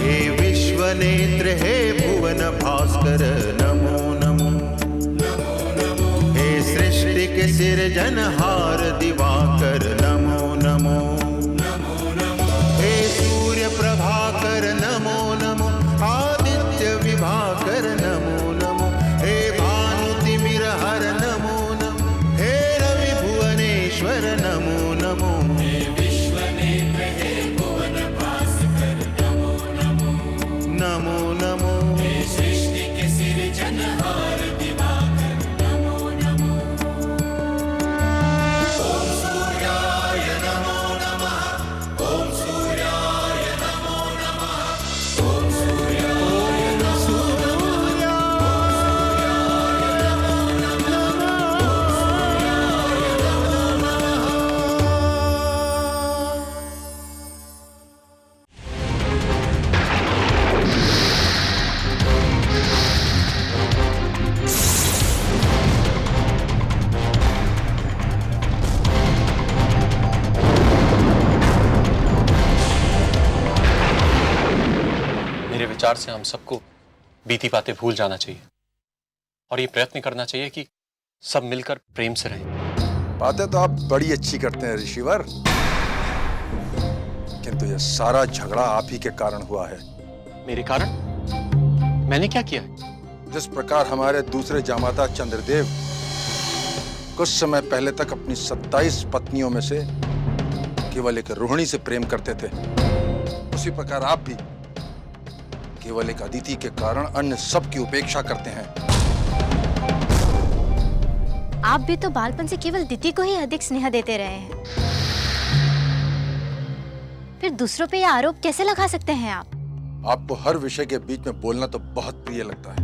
हे विश्वनेत्र हे भुवन भास्कर नमो नमो। हे सृष्टि के सिरजनहार दिवाकर नमो नमो। हे सूर्य प्रभाकर नमो नमो। आदित्य विभाकर नमो नमो। हे भानुतिमिरहर नमो नमो। हे रवि भुवनेश्वर नमो नमो। हे विश्वनेत्र हे भुवन भास्कर नमो नमो। नमो नमो। हे सृष्टि के सिरजनहार दिवाकर नमो नमो। ओम सूर्याय नमो नमः। ओम सूर्याय नमो नमः। ओम सूर्याय नमो नमः। मेरे विचार से हम सबको बीती बातें भूल जाना चाहिए और ये प्रयत्न करना चाहिए कि सब मिलकर प्रेम से रहें। बातें तो आप बड़ी अच्छी करते हैं ऋषिवर, किंतु ये सारा झगड़ा आप ही के कारण हुआ है। मेरे कारण? मैंने क्या किया है? जिस प्रकार हमारे दूसरे जामाता चंद्रदेव कुछ समय पहले तक अपनी 27 पत्नियों में से केवल एक रोहिणी से प्रेम करते थे, उसी प्रकार आप भी केवल एक अदिति के कारण अन्य सब की उपेक्षा करते हैं। आप भी तो बालपन से केवल दिति को ही अधिक स्नेह देते रहे हैं, फिर दूसरों पे यह आरोप कैसे लगा सकते हैं आप? आपको हर विषय के बीच में बोलना तो बहुत प्रिय लगता है,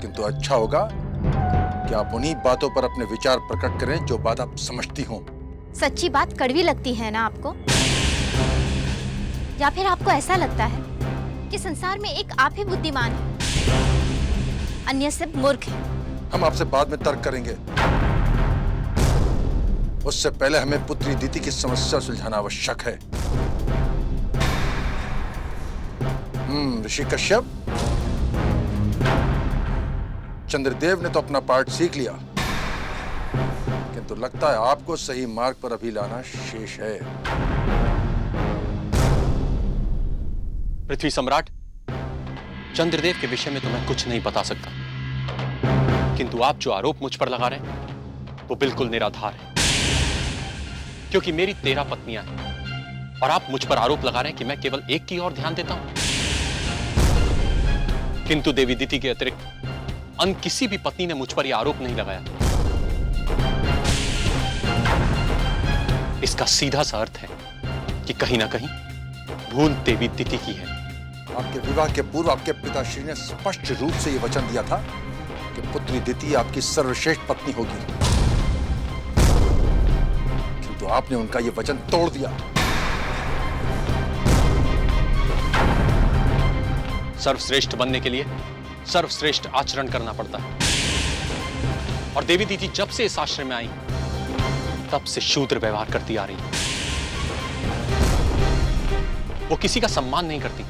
किंतु अच्छा होगा कि आप उन्हीं बातों पर अपने विचार प्रकट करें जो बात आप समझती हों। सच्ची बात कड़वी लगती है ना आपको? या फिर आपको ऐसा लगता है कि संसार में एक आप ही बुद्धिमान है, अन्य सब मूर्ख हैं? हम आपसे बाद में तर्क करेंगे, उससे पहले हमें पुत्री दिति की समस्या सुलझाना आवश्यक है। ऋषि कश्यप, चंद्रदेव ने तो अपना पार्ट सीख लिया, किंतु लगता है आपको सही मार्ग पर अभी लाना शेष है। पृथ्वी सम्राट, चंद्रदेव के विषय में तो मैं कुछ नहीं बता सकता, किंतु आप जो आरोप मुझ पर लगा रहे हैं वो बिल्कुल निराधार है, क्योंकि मेरी 13 पत्नियां हैं और आप मुझ पर आरोप लगा रहे हैं कि मैं केवल एक की ओर ध्यान देता हूं। किंतु देवी दिति के अतिरिक्त अन्य किसी भी पत्नी ने मुझ पर यह आरोप नहीं लगाया। इसका सीधा सा अर्थ है कि कहीं ना कहीं भूल देवी दिति की है। आपके विवाह के पूर्व आपके पिताश्री ने स्पष्ट रूप से यह वचन दिया था कि पुत्री दिति आपकी सर्वश्रेष्ठ पत्नी होगी, किंतु आपने उनका यह वचन तोड़ दिया। सर्वश्रेष्ठ बनने के लिए सर्वश्रेष्ठ आचरण करना पड़ता है, और देवी दिति जब से इस आश्रम में आई तब से शूद्र व्यवहार करती आ रही है। वो किसी का सम्मान नहीं करती,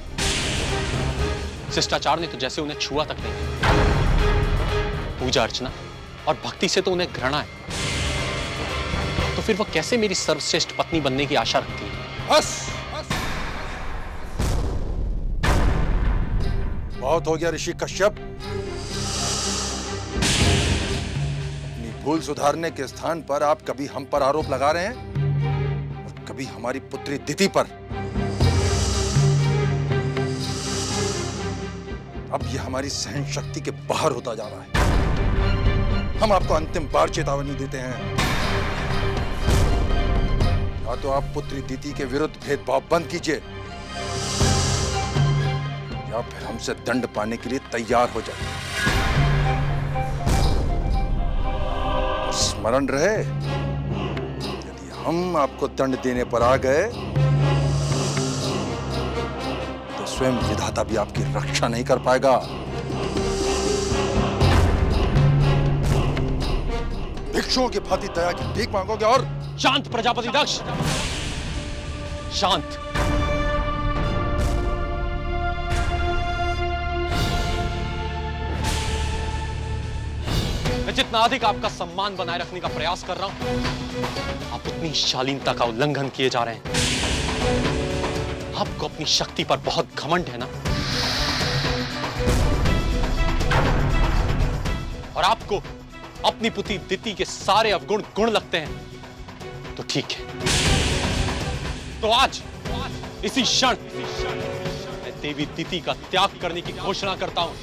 शिष्टाचार ने तो जैसे उन्हें छुआ तक नहीं। पूजा अर्चना और भक्ति से तो उन्हें घृणा है, तो फिर वो कैसे मेरी सर्वश्रेष्ठ पत्नी बनने की आशा रखती है? बस बहुत हो गया ऋषि कश्यप। अपनी भूल सुधारने के स्थान पर आप कभी हम पर आरोप लगा रहे हैं और कभी हमारी पुत्री दिति पर। अब यह हमारी सहन शक्ति के बाहर होता जा रहा है। हम आपको अंतिम बार चेतावनी देते हैं, या तो आप पुत्री दिति के विरुद्ध भेदभाव बंद कीजिए, या फिर हमसे दंड पाने के लिए तैयार हो जाए। और स्मरण रहे, यदि हम आपको दंड देने पर आ गए तो स्वयं विधाता भी आपकी रक्षा नहीं कर पाएगा। भिक्षुओं की भांति दया की भीख मांगोगे और शांत प्रजापति दक्ष, शांत। मैं जितना अधिक आपका सम्मान बनाए रखने का प्रयास कर रहा हूं, आप उतनी शालीनता का उल्लंघन किए जा रहे हैं। आपको अपनी शक्ति पर बहुत घमंड है ना, और आपको अपनी पुत्री दिति के सारे अवगुण गुण लगते हैं, तो ठीक है। तो आज इसी क्षण मैं देवी दिति का त्याग करने की घोषणा करता हूं।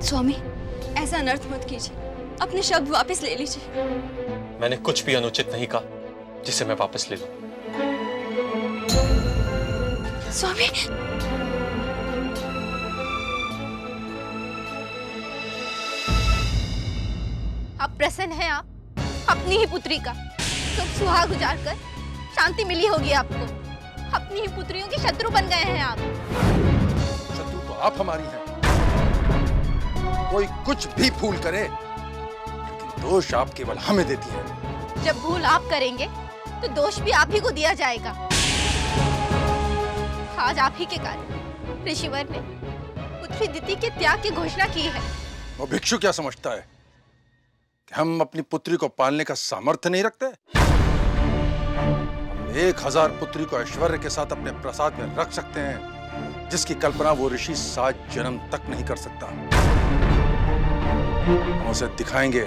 स्वामी, ऐसा अनर्थ मत कीजिए, अपने शब्द वापस ले लीजिए। मैंने कुछ भी अनुचित नहीं कहा जिसे मैं वापस ले लूं। स्वामी, अब प्रसन्न हैं आप अपनी ही पुत्री का सुख सुहाग गुजार कर? शांति मिली होगी आपको। अपनी ही पुत्रियों के शत्रु बन गए हैं आप। शत्रु तो आप हमारी हैं। कोई कुछ भी भूल करे, लेकिन दोष आप केवल हमें देती है। जब भूल आप करेंगे तो दोष भी आप ही को दिया जाएगा। आज आप ही के कारण ऋषिवर ने पुत्री दिति के त्याग की घोषणा की है। वो भिक्षु क्या समझता है कि हम अपनी पुत्री को पालने का सामर्थ्य नहीं रखते? हम 1000 पुत्री को ऐश्वर्य के साथ अपने प्रसाद में रख सकते हैं, जिसकी कल्पना वो ऋषि 7 जन्म तक नहीं कर सकता। हम उसे दिखाएंगे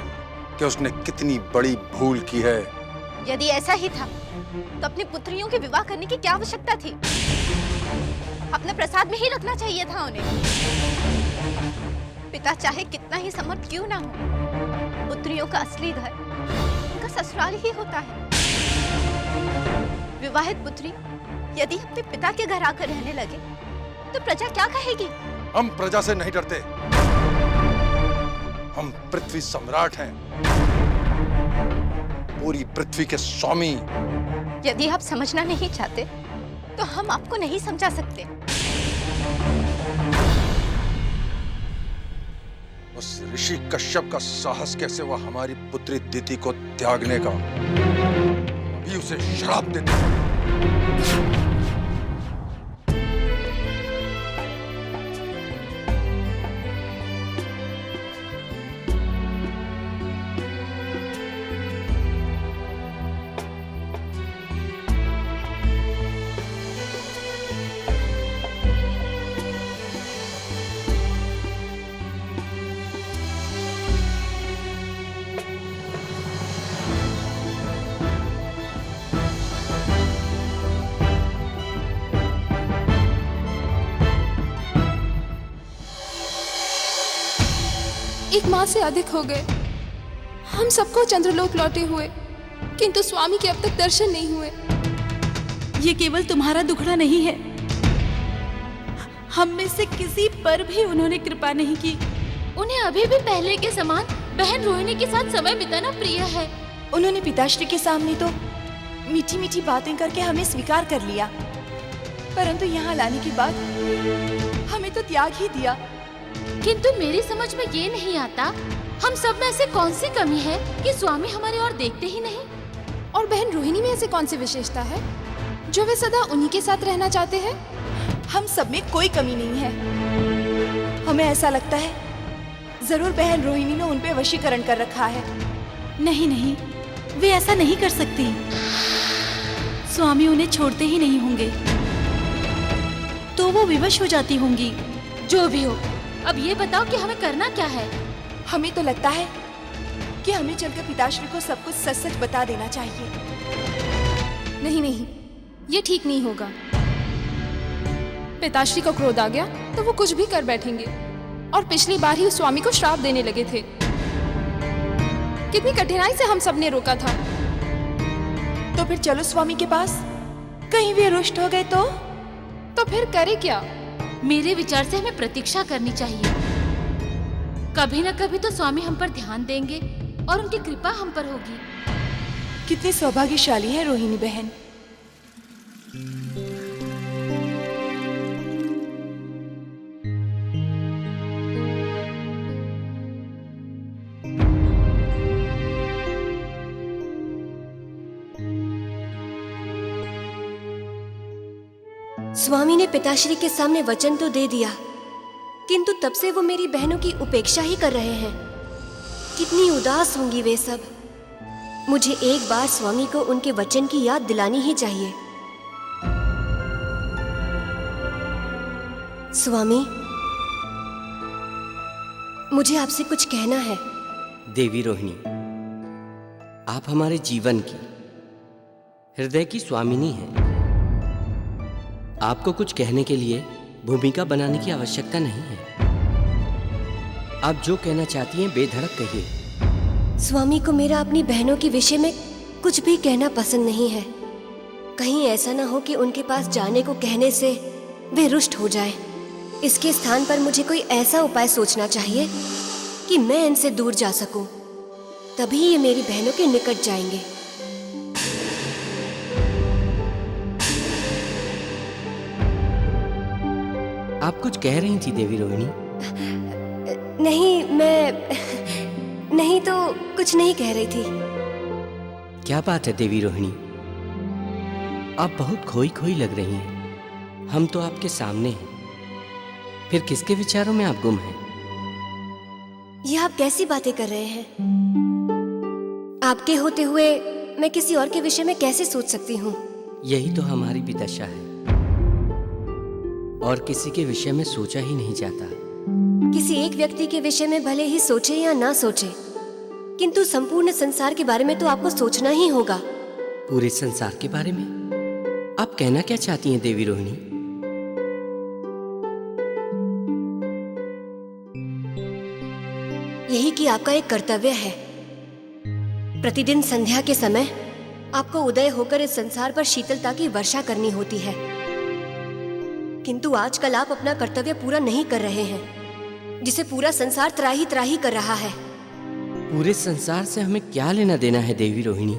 कि उसने कितनी बड़ी भूल की है। यदि ऐसा ही था तो अपनी पुत्रियों के विवाह करने की क्या आवश्यकता थी? अपने प्रसाद में ही रखना चाहिए था उन्हें। पिता चाहे कितना ही समर्थ क्यों ना हो, पुत्रियों का असली घर उनका ससुराल ही होता है। विवाहित पुत्री यदि अपने पिता के घर आकर रहने लगे तो प्रजा क्या कहेगी? हम प्रजा से नहीं डरते। हम पृथ्वी सम्राट हैं, पूरी पृथ्वी के स्वामी। यदि आप समझना नहीं चाहते तो हम आपको नहीं समझा सकते। उस ऋषि कश्यप का साहस कैसे वह हमारी पुत्री दिति को त्यागने का? अभी उसे श्राप देते हैं। एक माह से अधिक हो गए हम सबको चंद्रलोक लौटे हुए, किंतु स्वामी के अब तक दर्शन नहीं हुए। ये केवल तुम्हारा दुखड़ा नहीं है, हम में से किसी पर भी उन्होंने कृपा नहीं की। उन्हें अभी भी पहले के समान बहन रोहिणी के साथ समय बिताना प्रिय है। उन्होंने पिताश्री के सामने तो मीठी मीठी बातें करके हमें स्वीकार कर लिया, परंतु यहाँ लाने के बाद हमें तो त्याग ही दिया। किंतु मेरी समझ में ये नहीं आता, हम सब में ऐसे कौन सी कमी है कि स्वामी हमारी ओर देखते ही नहीं? और बहन रोहिणी में ऐसी कौन सी विशेषता है जो वे सदा उन्हीं के साथ रहना चाहते हैं? हम सब में कोई कमी नहीं है। हमें ऐसा लगता है जरूर बहन रोहिणी ने उन पे वशीकरण कर रखा है। नहीं नहीं, वे ऐसा नहीं कर सकती। स्वामी उन्हें छोड़ते ही नहीं होंगे, तो वो विवश हो जाती होंगी। जो भी हो, अब ये बताओ कि हमें करना क्या है? हमें तो लगता है कि हमें चलकर पिताश्री को सब कुछ सच सच बता देना चाहिए। नहीं नहीं, ये ठीक नहीं होगा। पिताश्री को क्रोध आ गया तो वो कुछ भी कर बैठेंगे, और पिछली बार ही उस स्वामी को श्राप देने लगे थे। कितनी कठिनाई से हम सब ने रोका था। तो फिर चलो स्वामी के पास, कहीं वे रुष्ट हो गए तो फिर करे क्या? मेरे विचार से हमें प्रतीक्षा करनी चाहिए। कभी न कभी तो स्वामी हम पर ध्यान देंगे और उनकी कृपा हम पर होगी। कितनी सौभाग्यशाली है रोहिणी बहन। स्वामी ने पिताश्री के सामने वचन तो दे दिया, किंतु तब से वो मेरी बहनों की उपेक्षा ही कर रहे हैं। कितनी उदास होंगी वे सब। मुझे एक बार स्वामी को उनके वचन की याद दिलानी ही चाहिए। स्वामी, मुझे आपसे कुछ कहना है। देवी रोहिणी, आप हमारे जीवन की, हृदय की स्वामिनी हैं। आपको कुछ कहने के लिए भूमिका बनाने की आवश्यकता नहीं है। आप जो कहना चाहती हैं बेधड़क कहिए। स्वामी को मेरा अपनी बहनों के विषय में कुछ भी कहना पसंद नहीं है। कहीं ऐसा ना हो कि उनके पास जाने को कहने से वे रुष्ट हो जाएं। इसके स्थान पर मुझे कोई ऐसा उपाय सोचना चाहिए कि मैं इनसे दूर जा सकूं। तभी ये मेरी बहनों के निकट जाएंगे। आप कुछ कह रही थी देवी रोहिणी? नहीं तो कुछ नहीं कह रही थी। क्या बात है देवी रोहिणी, आप बहुत खोई खोई लग रही हैं। हम तो आपके सामने हैं, फिर किसके विचारों में आप गुम हैं? ये आप कैसी बातें कर रहे हैं? आपके होते हुए मैं किसी और के विषय में कैसे सोच सकती हूँ? यही तो हमारी भी दशा है, और किसी के विषय में सोचा ही नहीं जाता। किसी एक व्यक्ति के विषय में भले ही सोचे या ना सोचे, किंतु संपूर्ण संसार के बारे में तो आपको सोचना ही होगा। पूरे संसार के बारे में आप कहना क्या चाहती हैं देवी रोहिणी? यही कि आपका एक कर्तव्य है। प्रतिदिन संध्या के समय आपको उदय होकर इस संसार पर शीतलता की वर्षा करनी होती है, किंतु आजकल आप अपना कर्तव्य पूरा नहीं कर रहे हैं, जिसे पूरा संसार त्राही त्राही कर रहा है। पूरे संसार से हमें क्या लेना देना है देवी रोहिणी?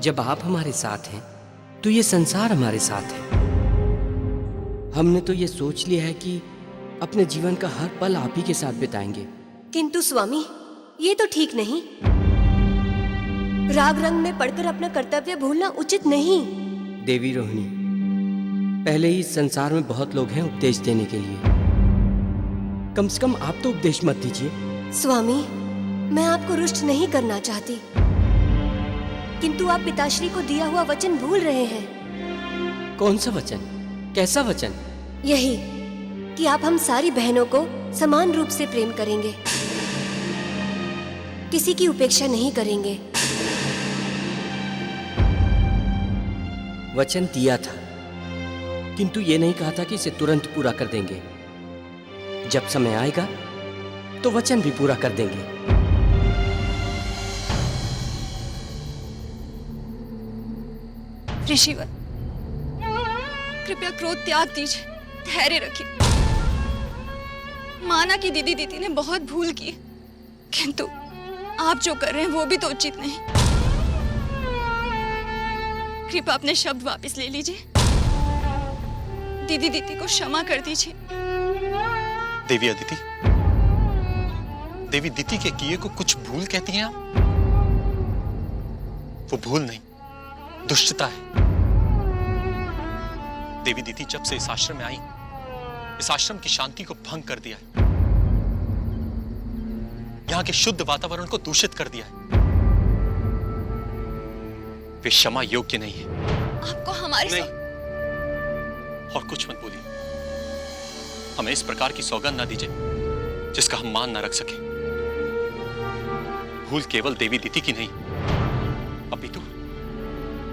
जब आप हमारे साथ हैं तो ये संसार हमारे साथ है। हमने तो ये सोच लिया है कि अपने जीवन का हर पल आप ही के साथ बिताएंगे। किंतु स्वामी, ये तो ठीक नहीं। राग रंग में पढ़कर अपना कर्तव्य भूलना उचित नहीं। देवी रोहिणी, पहले ही इस संसार में बहुत लोग हैं उपदेश देने के लिए। कम से कम आप तो उपदेश मत दीजिए। स्वामी, मैं आपको रुष्ट नहीं करना चाहती, किंतु आप पिताश्री को दिया हुआ वचन भूल रहे हैं। कौन सा वचन? कैसा वचन? यही कि आप हम सारी बहनों को समान रूप से प्रेम करेंगे, किसी की उपेक्षा नहीं करेंगे। वचन दिया था, किंतु ये नहीं कहा था कि इसे तुरंत पूरा कर देंगे। जब समय आएगा तो वचन भी पूरा कर देंगे। ऋषिवर, कृपया क्रोध त्याग दीजिए, धैर्य रखिए। माना कि दीदी दीदी ने बहुत भूल की, किंतु आप जो कर रहे हैं वो भी तो उचित नहीं। कृपया अपने शब्द वापस ले लीजिए। दीदी दीदी को क्षमा कर दीजिए। देवी अदिति, देवी दीदी के किए को कुछ भूल कहती हैं आप? वो भूल नहीं, दुष्टता है। देवी दीदी जब से इस आश्रम में आई, इस आश्रम की शांति को भंग कर दिया है, यहां के शुद्ध वातावरण को दूषित कर दिया है। वे क्षमा योग्य नहीं है। आपको हमारे नहीं, और कुछ मत बोलिए। हमें इस प्रकार की सौगंध ना दीजिए जिसका हम मान ना रख सके। भूल केवल देवी दीदी की नहीं, अपितु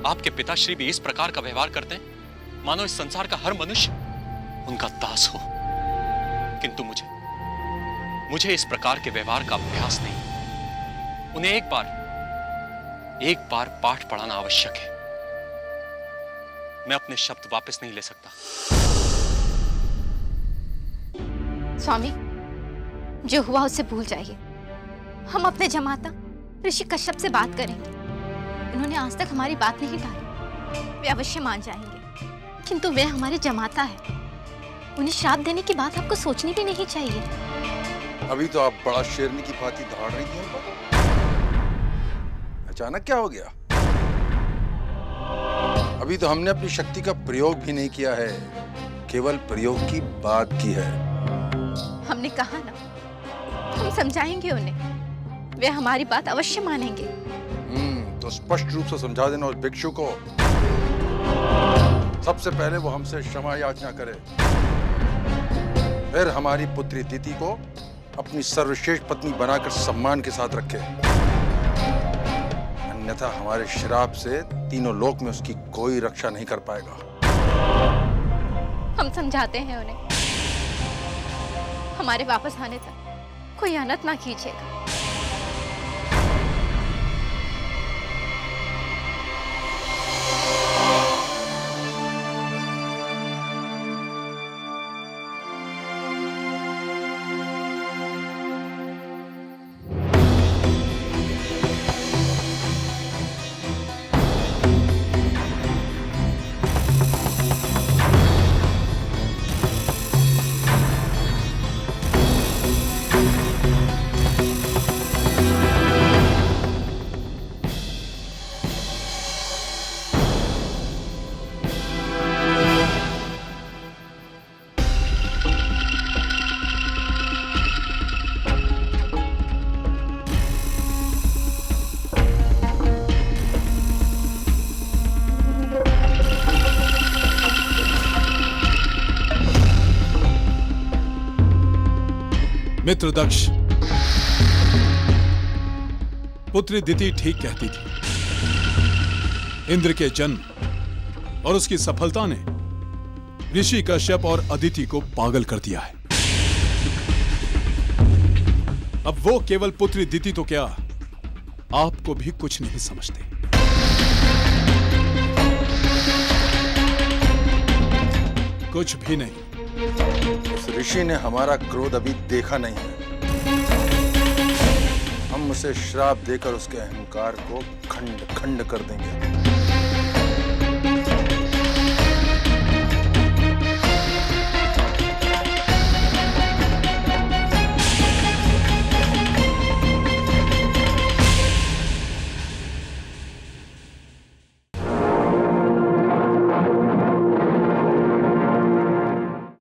आपके पिताश्री भी इस प्रकार का व्यवहार करते हैं मानो इस संसार का हर मनुष्य उनका दास हो। किंतु मुझे इस प्रकार के व्यवहार का अभ्यास नहीं। उन्हें एक बार पाठ पढ़ाना आवश्यक है। मैं अपने शब्द वापस नहीं ले सकता। स्वामी, जो हुआ उसे भूल जाइए। हम अपने जमाता ऋषि कश्यप से बात करेंगे। उन्होंने आज तक हमारी बात नहीं टाली, वे अवश्य मान जाएंगे। किंतु वे हमारे जमाता है, उन्हें श्राप देने की बात आपको सोचनी भी नहीं चाहिए। अभी तो आप बड़ा शेरनी की भांति दौड़ रही हैं, अचानक क्या हो गया? अभी तो हमने अपनी शक्ति का प्रयोग भी नहीं किया है, केवल प्रयोग की बात की है। हमने कहा ना, हम समझाएंगे उन्हें, वे हमारी बात अवश्य मानेंगे। तो स्पष्ट रूप से समझा देना उस भिक्षु को। सबसे पहले वो हमसे क्षमा याचना करे, फिर हमारी पुत्री दिति को अपनी सर्वश्रेष्ठ पत्नी बनाकर सम्मान के साथ रखे। अन्यथा हमारे श्राप से तीनों लोक में उसकी कोई रक्षा नहीं कर पाएगा। हम समझाते हैं उन्हें, हमारे वापस आने तक कोई अनर्थ ना कीजिएगा। मित्र दक्ष, पुत्री दिति ठीक कहती थी। इंद्र के जन्म और उसकी सफलता ने ऋषि कश्यप और अदिति को पागल कर दिया है। अब वो केवल पुत्री दिति तो क्या, आपको भी कुछ नहीं समझते। कुछ भी नहीं। उस ऋषि ने हमारा क्रोध अभी देखा नहीं है। हम उसे श्राप देकर उसके अहंकार को खंड खंड कर देंगे।